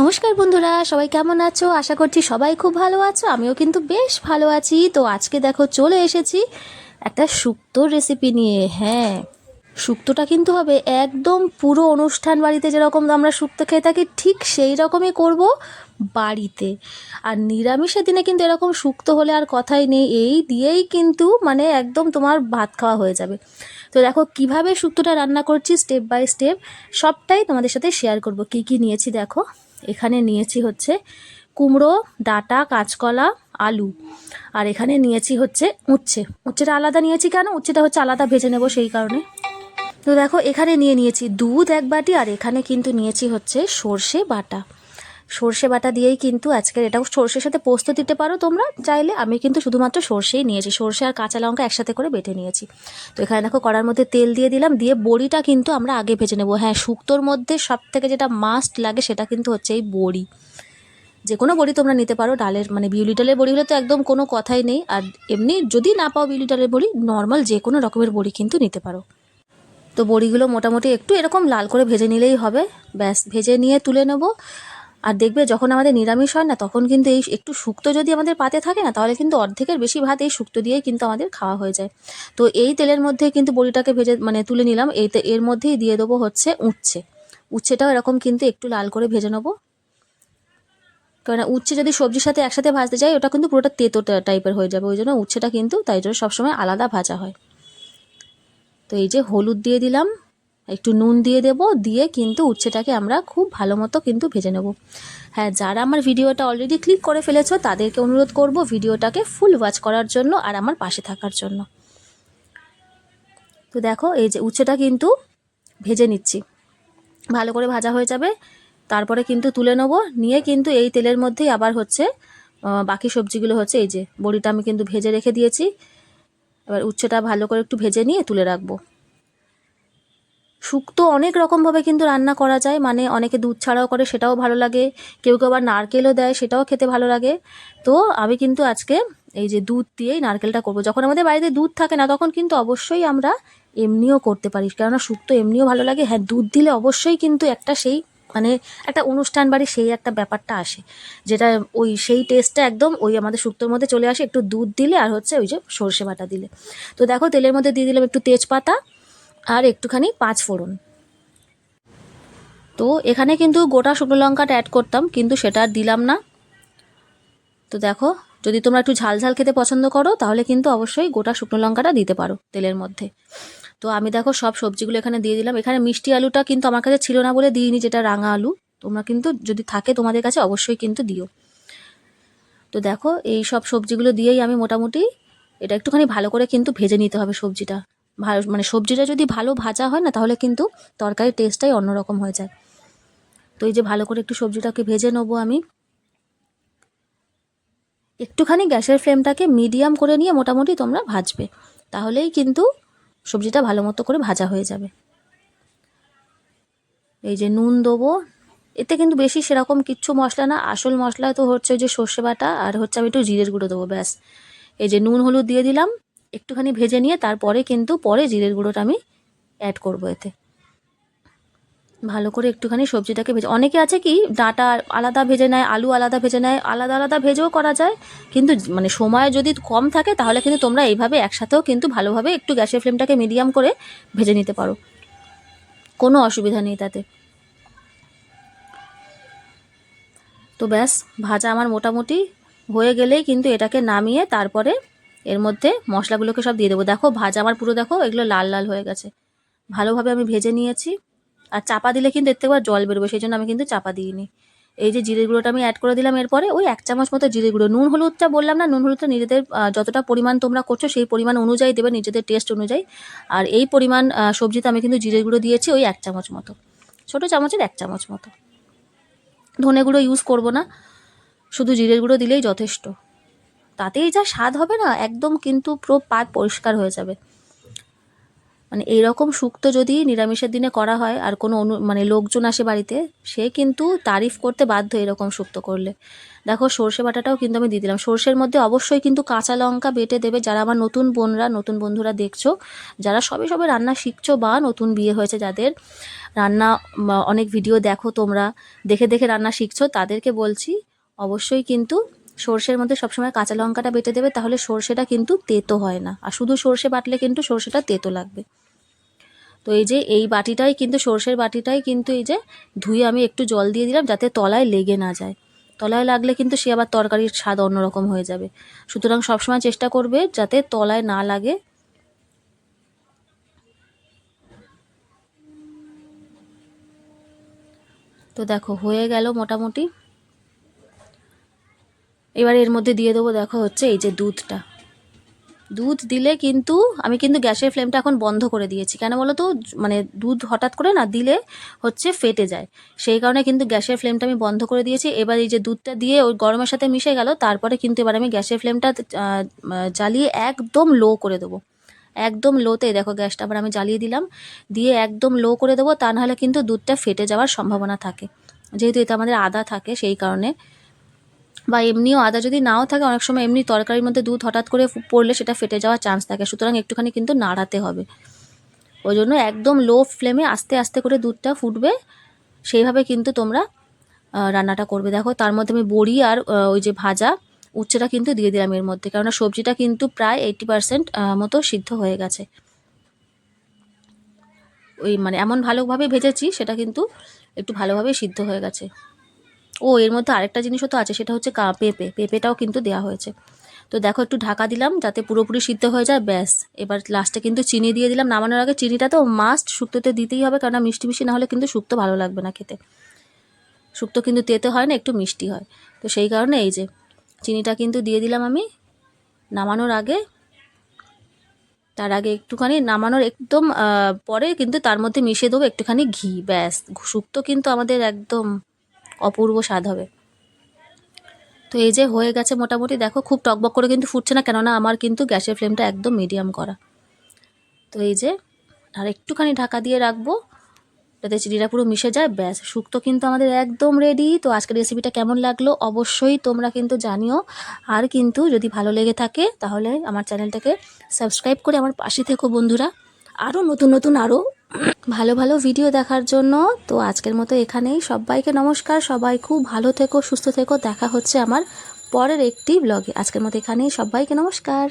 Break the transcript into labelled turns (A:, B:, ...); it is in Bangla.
A: নমস্কার বন্ধুরা, সবাই কেমন আছো? আশা করছি সবাই খুব ভালো আছো। আমিও কিন্তু বেশ ভালো আছি। তো আজকে দেখো চলে এসেছি একটা শুক্তোর রেসিপি নিয়ে। হ্যাঁ, শুক্তোটা কিন্তু হবে একদম পুরো অনুষ্ঠান বাড়িতে যেরকম আমরা শুক্তো খেয়ে থাকি ঠিক সেই রকমই করব বাড়িতে। আর নিরামিষের দিনে কিন্তু এরকম শুক্তো হলে আর কথাই নেই, এই দিয়েই কিন্তু মানে একদম তোমার ভাত খাওয়া হয়ে যাবে। তো দেখো কিভাবে শুক্তোটা রান্না করছি স্টেপ বাই স্টেপ সবটাই তোমাদের সাথে শেয়ার করব। কি কি নিয়েছি দেখো, এখানে নিয়েছি হচ্ছে কুমড়ো, ডাঁটা, কাঁচকলা, আলু, আর এখানে নিয়েছি হচ্ছে উচ্ছেটা আলাদা নিয়েছি। কেন? উচ্ছেটা হচ্ছে আলাদা ভেজে নেব সেই কারণে। তো দেখো এখানে নিয়েছি দুধ 1 বাটি, আর এখানে কিন্তু নিয়েছি হচ্ছে সর্ষে বাটা দিয়েই কিন্তু আজকের এটাও। সর্ষের সাথে পোস্ত দিতে পারো তোমরা চাইলে, আমি কিন্তু শুধুমাত্র সর্ষেই নিয়েছি। সর্ষে আর কাঁচা লঙ্কা একসাথে করে বেটে নিয়েছি। তো এখানে দেখো কড়ার মধ্যে তেল দিয়ে দিলাম, দিয়ে বড়িটা কিন্তু আমরা আগে ভেজে নেব। হ্যাঁ, শুক্তোর মধ্যে সব থেকে যেটা মাস্ট লাগে সেটা কিন্তু হচ্ছে এই বড়ি। যে কোনো বড়ি তোমরা নিতে পারো, ডালের মানে বিউলি ডালের বড়ি হলে তো একদম কোনো কথাই নেই। আর এমনি যদি না পাও বিউলি ডালের বড়ি, নর্মাল যে কোনো রকমের বড়ি কিন্তু নিতে পারো। তো বড়িগুলো মোটামুটি একটু এরকম লাল করে ভেজে নিলেই হবে, ব্যাস। ভেজে নিয়ে তুলে নেব। আর দেখবে যখন আমাদের নিরামিষ হয় না, তখন কিন্তু এই একটু শুক্তো যদি আমাদের পাতে থাকে না, তাহলে কিন্তু অর্ধেকের বেশি ভাত এই শুক্তো দিয়েই কিন্তু আমাদের খাওয়া হয়ে যায়। তো এই তেলের মধ্যে কিন্তু বড়িটাকে ভেজে মানে তুলে নিলাম। এর মধ্যেই দিয়ে দেবো হচ্ছে উচ্ছেটাও এরকম কিন্তু একটু লাল করে ভেজে নেবো। কারণ উচ্ছে যদি সবজির সাথে একসাথে ভাজতে যাই, ওটা কিন্তু পুরোটা তেতো টাইপের হয়ে যাবে। ওই জন্য উচ্ছেটা কিন্তু তাই জন্য সবসময় আলাদা ভাজা হয়। তো এই যে হলুদ দিয়ে দিলাম, একটু নুন দিয়ে দেব, দিয়ে কিন্তু উচ্ছেটাকে আমরা খুব ভালো মতো কিন্তু ভেজে নেব। হ্যাঁ, যারা আমার ভিডিওটা অলরেডি ক্লিক করে ফেলেছো তাদেরকে অনুরোধ করব ভিডিওটাকে ফুল ওয়াচ করার জন্য আর আমার পাশে থাকার জন্য। তো দেখো এই যে উচ্ছেটা কিন্তু ভেজে নিচ্ছি, ভালো করে ভাজা হয়ে যাবে। তারপরে কিন্তু তুলে নেব, নিয়ে কিন্তু এই তেলের মধ্যেই আবার হচ্ছে বাকি সবজিগুলো হচ্ছে এই যে বড়িটা আমি কিন্তু ভেজে রেখে দিয়েছি। এবার উচ্ছেটা ভালো করে একটু ভেজে নিয়ে তুলে রাখবো। শুক্তো অনেক রকমভাবে কিন্তু রান্না করা যায়, মানে অনেকে দুধ ছাড়াও করে, সেটাও ভালো লাগে। কেউ কেউ আবার নারকেলও দেয়, সেটাও খেতে ভালো লাগে। তো আমি কিন্তু আজকে এই যে দুধ দিয়েই নারকেলটা করব। যখন আমাদের বাড়িতে দুধ থাকে না, তখন কিন্তু অবশ্যই আমরা এমনিও করতে পারি, কেননা শুক্তো এমনিও ভালো লাগে। হ্যাঁ, দুধ দিলে অবশ্যই কিন্তু একটা সেই মানে একটা অনুষ্ঠান বাড়ি সেই একটা ব্যাপারটা আসে, যেটা ওই সেই টেস্টটা একদম ওই আমাদের শুক্তোর মধ্যে চলে আসে একটু দুধ দিলে আর হচ্ছে ওই যে সর্ষে বাটা দিলে। তো দেখো তেলের মধ্যে দিয়ে দিলাম একটু তেজপাতা আর একটুখানি 5 ফোড়ন। তো এখানে কিন্তু গোটা শুকনো লঙ্কাটা অ্যাড করতাম, কিন্তু সেটা আর দিলাম না। তো দেখো, যদি তোমরা একটু ঝাল ঝাল খেতে পছন্দ করো তাহলে কিন্তু অবশ্যই গোটা শুকনো লঙ্কাটা দিতে পারো তেলের মধ্যে। তো আমি দেখো সব সবজিগুলো এখানে দিয়ে দিলাম। এখানে মিষ্টি আলুটা কিন্তু আমার কাছে ছিল না বলে দিইনি, যেটা রাঙা আলু। তোমরা কিন্তু যদি থাকে তোমাদের কাছে অবশ্যই কিন্তু দিও। তো দেখো এই সব সবজিগুলো দিয়েই আমি মোটামুটি এটা একটুখানি ভালো করে কিন্তু ভেজে নিতে হবে সবজিটা। ভালো মানে সবজিটা যদি ভালো ভাজা হয় না, তাহলে কিন্তু তরকারির টেস্টটাই অন্যরকম হয়ে যায়। তো এই যে ভালো করে একটু সবজিটাকে ভেজে নেবো আমি। একটুখানি গ্যাসের ফ্লেমটাকে মিডিয়াম করে নিয়ে মোটামুটি তোমরা ভাজবে, তাহলেই কিন্তু সবজিটা ভালো মতো করে ভাজা হয়ে যাবে। এই যে নুন দেবো, এতে কিন্তু বেশি সেরকম কিচ্ছু মশলা না, আসল মশলা তো হচ্ছে ওই যে সর্ষে বাটা আর হচ্ছে আমি একটু জিরের গুঁড়ো দেবো, ব্যাস। এই যে নুন হলুদ দিয়ে দিলাম, একটুখানি ভেজে নিয়ে তারপরে কিন্তু পরে জিরের গুঁড়োটা আমি অ্যাড করবো এতে। ভালো করে একটুখানি সবজিটাকে ভেজে, অনেকে আছে কি ডাঁটা আলাদা ভেজে নেয়, আলু আলাদা ভেজে নেয়, আলাদা আলাদা ভেজেও করা যায়। কিন্তু মানে সময় যদি কম থাকে তাহলে কিন্তু তোমরা এইভাবে একসাথেও কিন্তু ভালোভাবে একটু গ্যাসের ফ্লেমটাকে মিডিয়াম করে ভেজে নিতে পারো, কোনো অসুবিধা নেই তাতে। তো ব্যাস, ভাজা আমার মোটামুটি হয়ে গেলেই কিন্তু এটাকে নামিয়ে তারপরে এর মধ্যে মশলাগুলোকে সব দিয়ে দেবো। দেখো ভাজা আমার পুরো দেখো এগুলো লাল লাল হয়ে গেছে, ভালোভাবে আমি ভেজে নিয়েছি। আর চাপা দিলে কিন্তু এর থেকে আবার জল বেরোবে, সেই জন্য আমি কিন্তু চাপা দিইনি। এই যে জিরে গুঁড়োটা আমি অ্যাড করে দিলাম, এরপরে ওই 1 চামচ মতো জিরে গুঁড়ো। নুন হলুদটা বললাম না, নুন হলুদটা নিজেদের যতটা পরিমাণ তোমরা করছো সেই পরিমাণ অনুযায়ী দেবে, নিজেদের টেস্ট অনুযায়ী। আর এই পরিমাণ সবজিতে আমি কিন্তু জিরে গুঁড়ো দিয়েছি ওই 1 চামচ মতো, ছোটো চামচের 1 চামচ মতো। ধনে গুঁড়ো ইউজ করব না, শুধু জিরের গুঁড়ো দিলেই যথেষ্ট। তাতেই যা স্বাদ হবে না, একদম কিন্তু পুরো পাত পরিষ্কার হয়ে যাবে। মানে এইরকম শুক্তো যদি নিরামিষের দিনে করা হয় আর কোনো মানে লোকজন আসে বাড়িতে, সে কিন্তু তারিফ করতে বাধ্য এরকম শুক্তো করলে। দেখো সর্ষে বাটাটাও কিন্তু আমি দিয়ে দিলাম। সর্ষের মধ্যে অবশ্যই কিন্তু কাঁচা লঙ্কা বেটে দেবে। যারা আমার নতুন বোনরা, নতুন বন্ধুরা দেখছো, যারা সবে সবে রান্না শিখছো বা নতুন বিয়ে হয়েছে, যাদের রান্না অনেক ভিডিও দেখো তোমরা, দেখে দেখে রান্না শিখছো, তাদেরকে বলছি অবশ্যই কিন্তু সর্ষের মধ্যে সবসময় কাঁচা লঙ্কাটা বেটে দেবে, তাহলে সর্ষেটা কিন্তু তেতো হয় না। আর শুধু সর্ষে বাটলে কিন্তু সর্ষেটা তেতো লাগবে। তো এই যে এই বাটিটাই কিন্তু, সর্ষের বাটিটাই কিন্তু এই যে ধুয়ে আমি একটু জল দিয়ে দিলাম, যাতে তলায় লেগে না যায়। তলায় লাগলে কিন্তু সে আবার তরকারির স্বাদ অন্যরকম হয়ে যাবে। সুতরাং সবসময় চেষ্টা করবে যাতে তলায় না লাগে। তো দেখো হয়ে গেল মোটামুটি। এবার এর মধ্যে দিয়ে দেবো, দেখো হচ্ছে এই যে দুধটা। দুধ দিলে কিন্তু আমি কিন্তু গ্যাসের ফ্লেমটা এখন বন্ধ করে দিয়েছি। কেন বলো তো, মানে দুধ হঠাৎ করে না দিলে হচ্ছে ফেটে যায়, সেই কারণে কিন্তু গ্যাসের ফ্লেমটা আমি বন্ধ করে দিয়েছি। এবার এই যে দুধটা দিয়ে ওই গরমের সাথে মিশে গেল, তারপরে কিন্তু এবার আমি গ্যাসের ফ্লেমটা জ্বালিয়ে একদম লো করে দেবো। একদম লোতে, দেখো গ্যাসটা আবার আমি জ্বালিয়ে দিলাম, দিয়ে একদম লো করে দেবো, তা নাহলে কিন্তু দুধটা ফেটে যাওয়ার সম্ভাবনা থাকে। যেহেতু এতে আমাদের আদা থাকে সেই কারণে, বা এমনিও আদা যদি নাও থাকে, অনেক সময় এমনি তরকারির মধ্যে দুধ হঠাৎ করে পড়লে সেটা ফেটে যাওয়ার চান্স থাকে। সুতরাং একটুখানি কিন্তু নাড়াতে হবে। ওই জন্য একদম লো ফ্লেমে আস্তে আস্তে করে দুধটা ফুটবে, সেইভাবে কিন্তু তোমরা রান্নাটা করবে। দেখো তার মধ্যে আমি বড়ি আর ওই যে ভাজা উচ্ছেটা কিন্তু দিয়ে দিলাম এর মধ্যে, কেননা সবজিটা কিন্তু প্রায় 80% মতো সিদ্ধ হয়ে গেছে। ওই মানে এমন ভালোভাবে ভেজেছি, সেটা কিন্তু একটু ভালোভাবে সিদ্ধ হয়ে গেছে। ও এর মধ্যে আরেকটা জিনিসও তো আছে, সেটা হচ্ছে পেঁপেটাও কিন্তু দেওয়া হয়েছে। তো দেখো একটু ঢাকা দিলাম যাতে পুরোপুরি সিদ্ধ হয়ে যায়, ব্যাস। এবার লাস্টে কিন্তু চিনি দিয়ে দিলাম নামানোর আগে। চিনিটা তো মাস্ট শুক্তোতে দিতেই হবে, কারণ মিষ্টি মিষ্টি না হলে কিন্তু শুক্তো ভালো লাগবে না খেতে। শুক্তো কিন্তু তেতে হয় না, একটু মিষ্টি হয়। তো সেই কারণে এই যে চিনিটা কিন্তু দিয়ে দিলাম আমি নামানোর আগে। তার আগে একটুখানি নামানোর একদম পরে কিন্তু তার মধ্যে মিশিয়ে দেবো একটুখানি ঘি, ব্যাস। শুক্তো কিন্তু আমাদের একদম অপূর্ব স্বাদ হবে। তো এই যে হয়ে গেছে মোটামুটি। দেখো খুব টকবক করে কিন্তু ফুটছে না, কেননা আমার কিন্তু গ্যাসের ফ্লেমটা একদম মিডিয়াম করা। তো এই যে আর একটুখানি ঢাকা দিয়ে রাখবো যাতে চিনিটা পুরো মিশে যায়, ব্যাস। শুক্তো কিন্তু আমাদের একদম রেডি। তো আজকের রেসিপিটা কেমন লাগলো অবশ্যই তোমরা কিন্তু জানিও। আর কিন্তু যদি ভালো লেগে থাকে তাহলে আমার চ্যানেলটাকে সাবস্ক্রাইব করে আমার পাশে থেকো বন্ধুরা, আরও নতুন নতুন আরও ভালো ভালো ভিডিও দেখার জন্য। তো আজকের মতো এখানেই, সবাইকে নমস্কার। সবাই খুব ভালো থেকো, সুস্থ থেকো। দেখা হচ্ছে আমার পরের একটি ব্লগে। আজকের মতো এখানেই, সবাইকে নমস্কার।